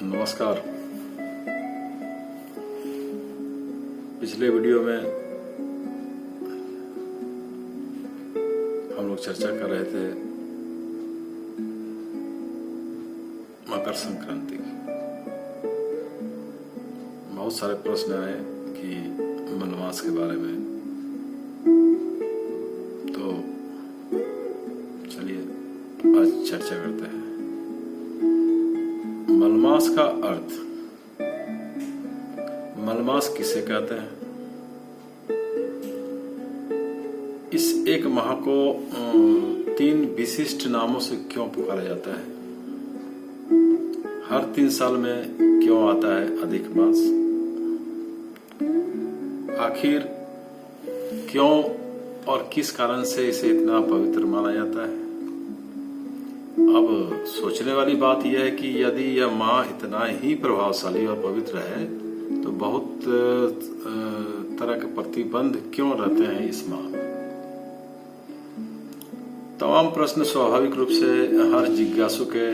नमस्कार। पिछले वीडियो में हम लोग चर्चा कर रहे थे मकर संक्रांति की। बहुत सारे प्रश्न आए कि मलमास के बारे में, तो चलिए आज चर्चा करते हैं। मलमास का अर्थ, मलमास किसे कहते हैं, इस एक माह को 3 विशिष्ट नामों से क्यों पुकारा जाता है, हर 3 साल में क्यों आता है अधिक मास, आखिर क्यों और किस कारण से इसे इतना पवित्र माना जाता है। अब सोचने वाली बात यह है कि यदि यह माह इतना ही प्रभावशाली और पवित्र है तो बहुत तरह के प्रतिबंध क्यों रहते हैं इस माह में। तमाम प्रश्न स्वाभाविक रूप से हर जिज्ञासु के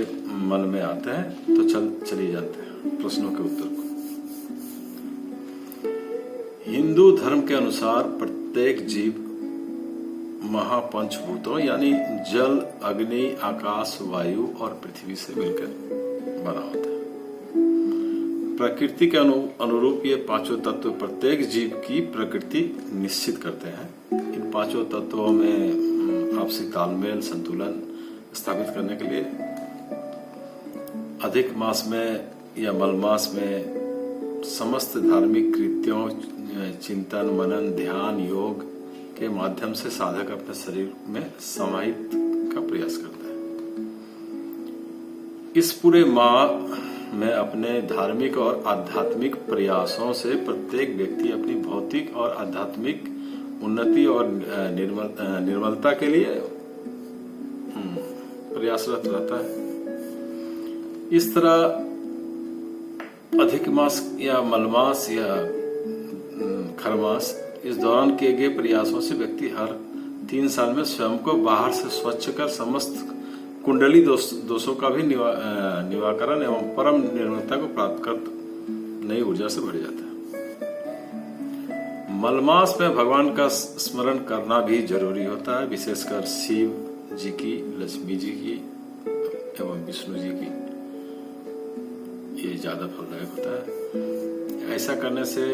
मन में आते हैं, तो चलिए जानते हैं प्रश्नों के उत्तर को। हिंदू धर्म के अनुसार प्रत्येक जीव महापंचभूतों यानी जल, अग्नि, आकाश, वायु और पृथ्वी से मिलकर बना होता है। प्रकृति के अनुरूप ये 5 तत्व प्रत्येक जीव की प्रकृति निश्चित करते हैं। इन 5 तत्वों में आपसी तालमेल, संतुलन स्थापित करने के लिए अधिक मास में या मलमास में समस्त धार्मिक कृत्यों, चिंतन, मनन, ध्यान, योग के माध्यम से साधक अपने शरीर में समाहित का प्रयास करता है। इस पूरे माह में अपने धार्मिक और आध्यात्मिक प्रयासों से प्रत्येक व्यक्ति अपनी भौतिक और आध्यात्मिक उन्नति और निर्मलता के लिए प्रयासरत रहता है। इस तरह अधिक मास या मलमास या खरमास, इस दौरान किए गए प्रयासों से व्यक्ति हर 3 साल में स्वयं को बाहर से स्वच्छ कर समस्त कुंडली दोषों का भी निवाकरण एवं परम निर्मलता को प्राप्त कर नई ऊर्जा से भर जाता है। मलमास में भगवान का स्मरण करना भी जरूरी होता है, विशेषकर शिव जी की, लक्ष्मी जी की एवं विष्णु जी की। ये ज्यादा फलदायक होता है। ऐसा करने से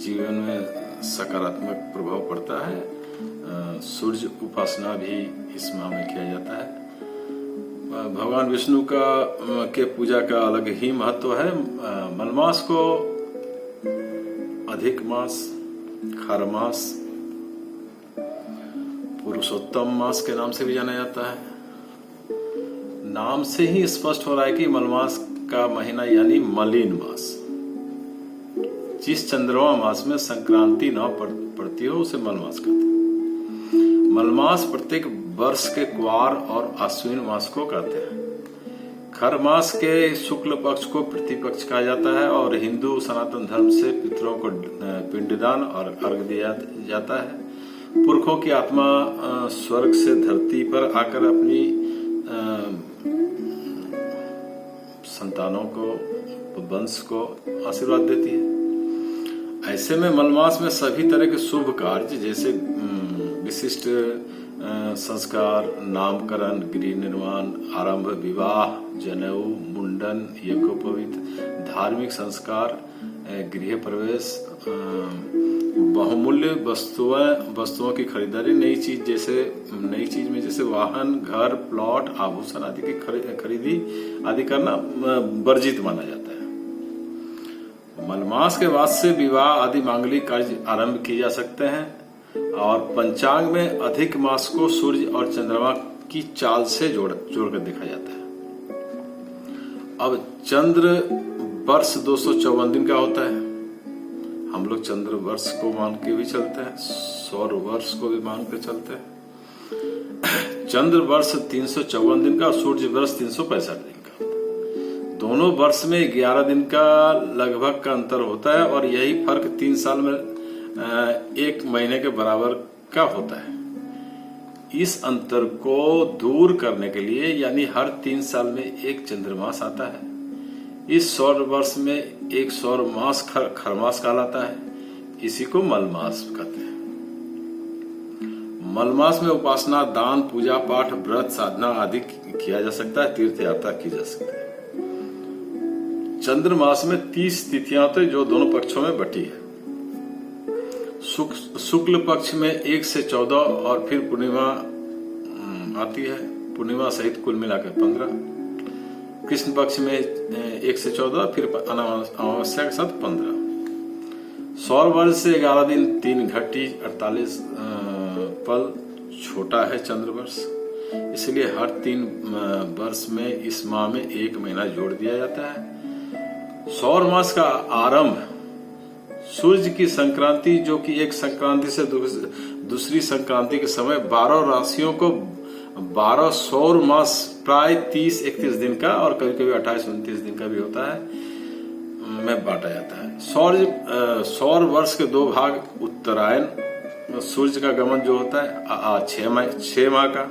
जीवन में सकारात्मक प्रभाव पड़ता है। सूर्य उपासना भी इस माह में किया जाता है। भगवान विष्णु के पूजा का अलग ही महत्व है। मलमास को अधिक मास, खरमास, पुरुषोत्तम मास के नाम से भी जाना जाता है। नाम से ही स्पष्ट हो रहा है कि मलमास का महीना यानी मलिन मास। जिस चंद्रमा मास में संक्रांति न पड़ती हो उसे मलमास कहते हैं। मलमास प्रत्येक वर्ष के क्वार और अश्विन मास को कहते हैं। खर मास के शुक्ल पक्ष को प्रतिपक्ष कहा जाता है और हिंदू सनातन धर्म से पितरों को पिंडदान और अर्घ्य दिया जाता है। पुरखों की आत्मा स्वर्ग से धरती पर आकर अपनी संतानों को, वंश को आशीर्वाद देती है। ऐसे में मलमास में सभी तरह के शुभ कार्य जैसे विशिष्ट संस्कार, नामकरण, गृह निर्माण, आरंभ, विवाह, जनेऊ, मुंडन, यज्ञोपवीत, धार्मिक संस्कार, गृह प्रवेश, बहुमूल्य वस्तुओं की खरीदारी, नई चीज में जैसे वाहन, घर, प्लॉट, आभूषण आदि की खरीदी आदि करना वर्जित माना जाता है। मलमास के बाद से विवाह आदि मांगलिक कार्य आरंभ किए जा सकते हैं और पंचांग में अधिक मास को सूर्य और चंद्रमा की चाल से जोड़कर देखा जाता है। अब चंद्र वर्ष 254 दिन का होता है। हम लोग चंद्र वर्ष को मान के भी चलते हैं, सौर वर्ष को भी मान के चलते हैं। चंद्र वर्ष 354 दिन का, सूर्य वर्ष 365 दिन का। दोनों वर्ष में 11 दिन का लगभग का अंतर होता है और यही फर्क 3 साल में 1 महीने के बराबर का होता है। इस अंतर को दूर करने के लिए यानी हर 3 साल में एक चंद्रमास आता है। इस सौर वर्ष में एक सौर मास खरमास कहलाता है। इसी को मलमास कहते हैं। मलमास में उपासना, दान, पूजा पाठ, व्रत, साधना आदि किया जा सकता है, तीर्थ यात्रा की जा सकती है। चंद्रमास में 30 तिथियां होती है जो दोनों पक्षों में बटी है। शुक्ल पक्ष में 1 से 14 और फिर पूर्णिमा आती है। पूर्णिमा सहित कुल मिलाकर 15। कृष्ण पक्ष में 1 से 14 फिर अमावस्या के साथ 15। सौर वर्ष से 11 दिन 3 घटी 48 पल छोटा है चंद्रवर्ष। इसलिए हर 3 वर्ष में इस माह में 1 महीना जोड़ दिया जाता है। सौर मास का आरंभ सूर्य की संक्रांति, जो कि एक संक्रांति से दूसरी संक्रांति के समय 12 राशियों को 12 सौर मास प्राय 30-31 दिन का और कभी कभी 28-29 दिन का भी होता है में बांटा जाता है। सौर वर्ष के 2 भाग, उत्तरायण सूर्य का गमन जो होता है 6 माह का,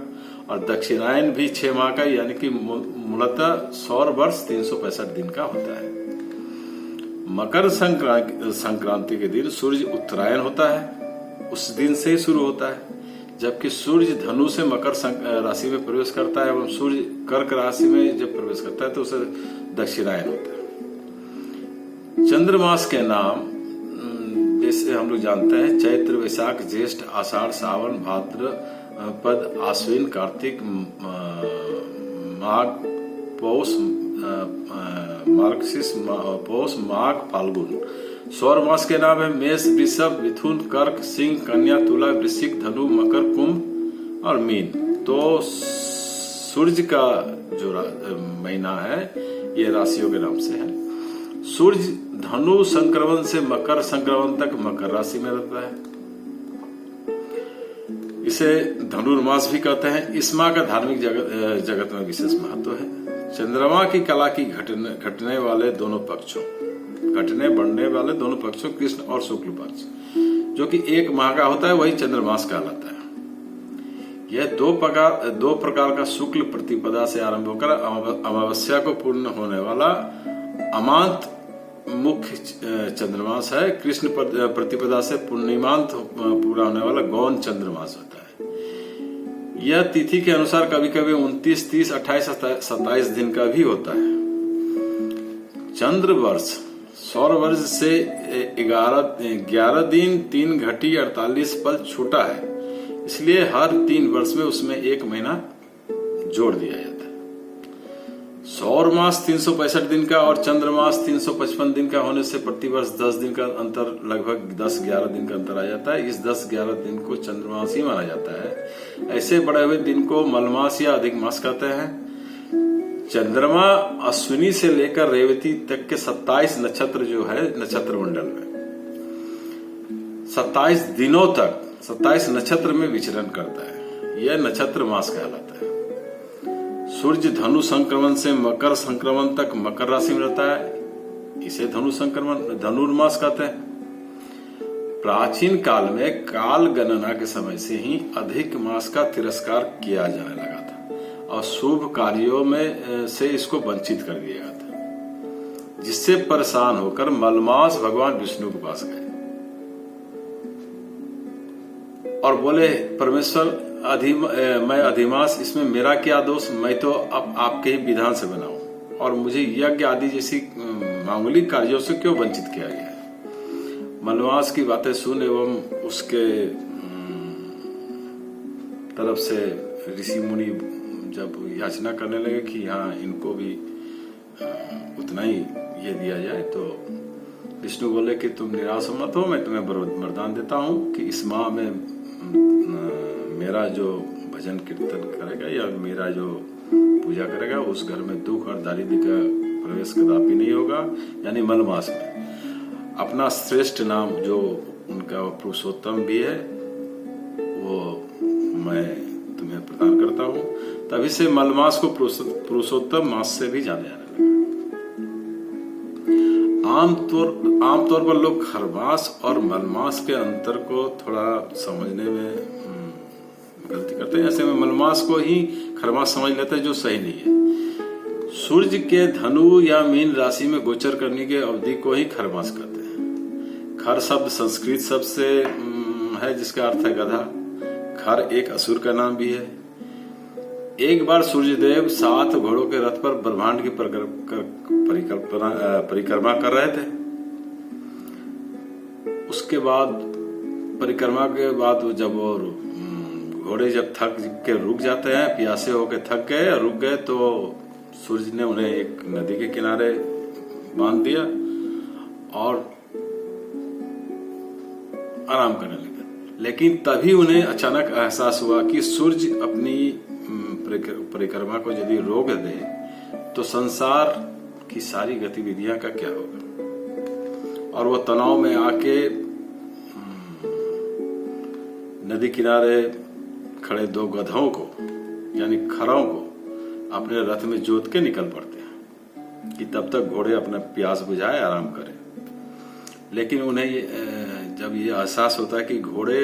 और दक्षिणायन भी 6 माह का, यानी कि मूलतः सौर वर्ष 365 दिन का होता है। मकर संक्रांति के दिन सूर्य उत्तरायण होता है, उस दिन से ही शुरू होता है। जबकि सूर्य धनु से मकर राशि में प्रवेश करता है एवं सूर्य कर्क राशि में जब प्रवेश करता है तो उसे दक्षिणायन होता है। चंद्रमास के नाम जैसे हम लोग जानते हैं चैत्र, वैशाख, ज्येष्ठ, आषाढ़, सावन, भाद्रपद, आश्विन, कार्तिक, माघ, पौष, मार्गशीर्ष, पौष, माघ, फाल्गुन। सौर मास के नाम है मेष, वृषभ, मिथुन, कर्क, सिंह, कन्या, तुला, वृश्चिक, धनु, मकर, कुंभ और मीन। तो सूर्य का जो महीना है ये राशियों के नाम से है। सूर्य धनु संक्रमण से मकर संक्रमण तक मकर राशि में रहता है। इसे धनुर्मास भी कहते हैं। इस माह का धार्मिक जगत में विशेष महत्व है। चंद्रमा की कला की घटने वाले दोनों पक्षों, बढ़ने वाले दोनों पक्षों, कृष्ण और शुक्ल पक्ष, जो कि 1 माह का होता है, वही चंद्रमास कहलाता है। यह दो प्रकार का शुक्ल प्रतिपदा से आरंभ होकर अमावस्या को पूर्ण होने वाला अमांत मुख्य चंद्रमास है। कृष्ण प्रतिपदा से पूर्णिमांत पूरा होने वाला गौण चंद्रमास होता है। यह तिथि के अनुसार कभी कभी 29, 30, 28, 27 दिन का भी होता है। चंद्र वर्ष सौर वर्ष से 11 दिन 3 घटी 48 पल छोटा है, इसलिए हर 3 वर्ष में उसमें 1 महीना जोड़ दिया जाता है। सौर मास 365 दिन का और चंद्रमास 355 दिन का होने से प्रतिवर्ष 10 दिन का अंतर, लगभग 10-11 दिन का अंतर आ जाता है। इस 10-11 दिन को चंद्रमास ही माना जाता है। ऐसे बढ़े हुए दिन को मलमास या अधिक मास कहते हैं। चंद्रमा अश्विनी से लेकर रेवती तक के 27 नक्षत्र जो है नक्षत्र मंडल में 27 दिनों तक 27 नक्षत्र में विचरण करता है। यह नक्षत्र मास कहलाता है। सूर्य धनु संक्रमण से मकर संक्रमण तक मकर राशि में रहता है, इसे धनुर्मास कहते हैं। प्राचीन काल में काल गणना के समय से ही अधिक मास का तिरस्कार किया जाने लगा था और शुभ कार्यों में से इसको वंचित कर दिया गया था, जिससे परेशान होकर मलमास भगवान विष्णु के पास गए और बोले, परमेश्वर मैं अधिमास, इसमें मेरा क्या दोष, मैं तो अब आपके ही विधान से बना हूं और मुझे यज्ञ आदि जैसी मामूली कार्यों से क्यों वंचित किया गया है। मलमास की बातें सुन एवं उसके तरफ से ऋषि मुनि जब याचना करने लगे कि हाँ इनको भी उतना ही ये दिया जाए, तो विष्णु बोले कि तुम निराश मत हो, मैं तुम्हें वरदान देता हूं कि इस माह में मेरा जो भजन कीर्तन करेगा या मेरा जो पूजा करेगा उस घर में दुख और दारिद्र्य का प्रवेश कदापि नहीं होगा। यानी मलमास में अपना श्रेष्ठ नाम जो उनका पुरुषोत्तम भी है वो मैं तुम्हें प्रदान करता हूं। तभी से मलमास को पुरुषोत्तम मास से भी जाने जाने लगा। आमतौर पर लोग खरमास और मलमास के अंतर को थोड़ा समझने में गलती करते हैं। ऐसे में मलमास को ही खरमास समझ लेते हैं, जो सही नहीं है। सूर्य के धनु या मीन राशि में गोचर करने की अवधि को ही खरमास कहते हैं। खर शब्द संस्कृत शब्द से है, जिसका अर्थ है गधा। खर एक असुर का नाम भी है। एक बार सूर्यदेव 7 घोड़ों के रथ पर ब्रह्मांड की परिक्रमा कर रहे थे। उसके बाद परिक्रमा के बाद जब घोड़े जब थक के रुक जाते हैं, प्यासे होके थक गए और रुक गए, तो सूर्य ने उन्हें एक नदी के किनारे बांध दिया और आराम करने लगे। लेकिन तभी उन्हें अचानक एहसास हुआ कि सूर्य अपनी परिक्रमा को यदि रोक दे तो संसार की सारी गतिविधियां का क्या होगा। और वो तनाव में आके नदी किनारे खड़े 2 गधों को यानी खरों को अपने रथ में जोत के निकल पड़ते हैं कि तब तक घोड़े अपना प्यास बुझाए आराम करें। लेकिन उन्हें जब ये एहसास होता है कि घोड़े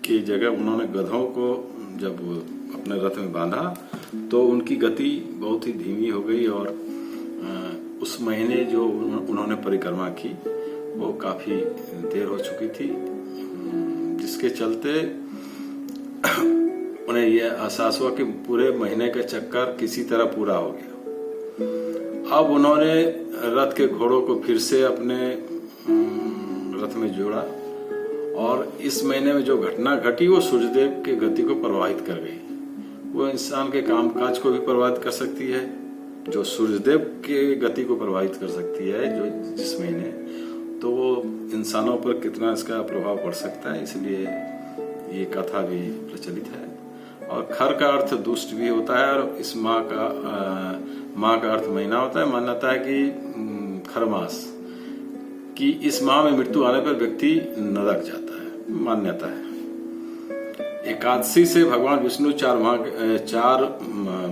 की जगह उन्होंने गधों को जब अपने रथ में बांधा, तो उनकी गति बहुत ही धीमी हो गई और उस महीने जो उन्होंने परिक्रमा की वो काफी देर हो चुकी थी, जिसके चलते उन्हें यह एहसास हुआ कि पूरे महीने का चक्कर किसी तरह पूरा हो गया। अब उन्होंने रथ के घोड़ों को फिर से अपने रथ में जोड़ा और इस महीने में जो घटना घटी वो सूर्यदेव के गति को प्रभावित कर गई। वो इंसान के कामकाज को भी प्रभावित कर सकती है, जो सूर्यदेव के गति को प्रभावित कर सकती है जो जिस महीने, तो वो इंसानों पर कितना इसका प्रभाव पड़ सकता है, इसलिए ये कथा भी प्रचलित है। और खर का अर्थ दुष्ट भी होता है और इस माह का अर्थ महीना होता है। मान्यता है कि खरमास कि इस माह में मृत्यु आने पर व्यक्ति नरक जाता है, मान्यता है। एकादशी से भगवान विष्णु 4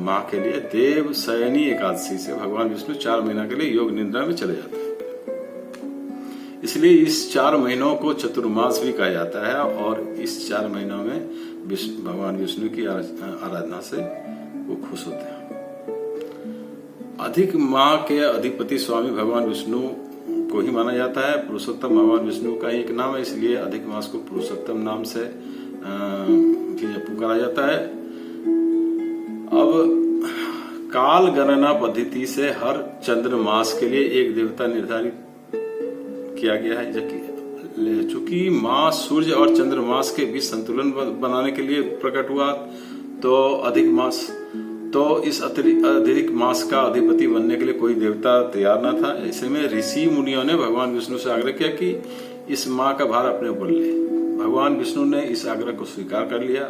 माह के लिए, देव शयनी एकादशी से भगवान विष्णु 4 महीना के लिए योग निद्रा में चले जाते हैं। इसलिए इस 4 महीनों को चतुर्मास भी कहा जाता है और इस 4 महीनों में भगवान विष्णु की आराधना से वो खुश होते हैं। अधिक माह के अधिपति स्वामी भगवान विष्णु को ही माना जाता है। पुरुषोत्तम भगवान विष्णु का एक नाम है, इसलिए अधिक मास को पुरुषोत्तम नाम से भी पुकारा जाता है। अब काल गणना पद्धति से हर चंद्र मास के लिए एक देवता निर्धारित किया गया है। चूंकि मास सूर्य और चंद्रमास के बीच संतुलन बनाने के लिए प्रकट हुआ, तो अधिक मास, तो इस अतिरिक्त मास का अधिपति बनने के लिए कोई देवता तैयार न था। ऐसे में ऋषि मुनियों ने भगवान विष्णु से आग्रह किया कि इस माह का भार अपने ऊपर ले। भगवान विष्णु ने इस आग्रह को स्वीकार कर लिया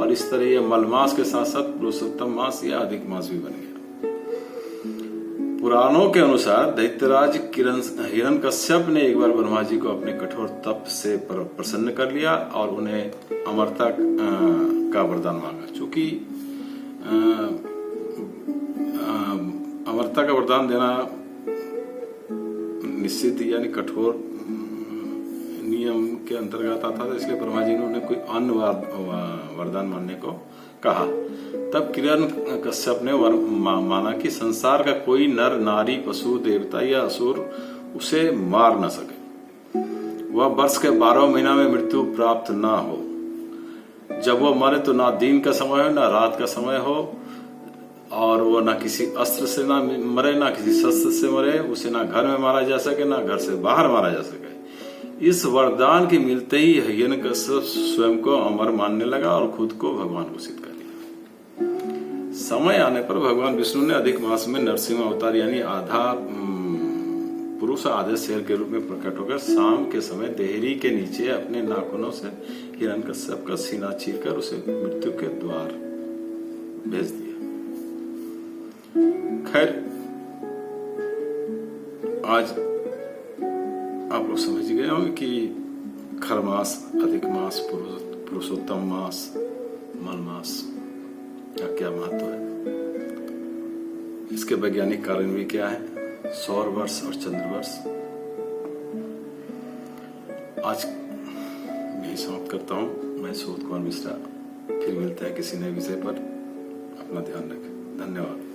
और इस तरह यह मलमास के साथ साथ पुरुषोत्तम मास या अधिक मास भी बन गया। पुराणों के अनुसार दैत्यराज हिरण्यकश्यप ने एक बार ब्रह्मा जी को अपने कठोर तप से प्रसन्न कर लिया और उन्हें अमरता का वरदान मांगा। चूंकि अमरता का वरदान देना निश्चित यानी कठोर नियम के अंतर्गत आता था, इसलिए ब्रह्मा जी ने उन्हें कोई अन्य वरदान मानने को कहा। तब हिरण्यकश्यप ने माना कि संसार का कोई नर नारी पशु देवता या असुर उसे मार न सके, वह वर्ष के 12 महीना में मृत्यु प्राप्त न हो। जब वो मरे तो ना दिन का समय हो ना रात का समय हो, और वो ना किसी अस्त्र से ना मरे ना किसी शस्त्र से मरे, उसे ना घर में मारा जा सके ना घर से बाहर मारा जा सके। इस वरदान के मिलते ही हिरण्यकश्यप स्वयं को अमर मानने लगा और खुद को भगवान घोषित कर लिया। समय आने पर भगवान विष्णु ने अधिक मास में नरसिंह अवतार यानी आधा पुरुष आधे शेर के रूप में प्रकट होकर शाम के समय देहरी के नीचे अपने नाखूनों से हिरण्यकश्यप का सीना चीरकर उसे मृत्यु के द्वार भेज दिया। खैर, आज आप लोग समझ गए होंगे कि खरमास, अधिक मास, पुरुषोत्तम मास, मलमास का क्या महत्व है, इसके वैज्ञानिक कारण भी क्या है, सौर वर्ष और चंद्र वर्ष। आज यही समाप्त करता हूं। मैं सुबोध कुमार मिश्रा, फिर मिलते हैं किसी नए विषय पर। अपना ध्यान रखें। धन्यवाद।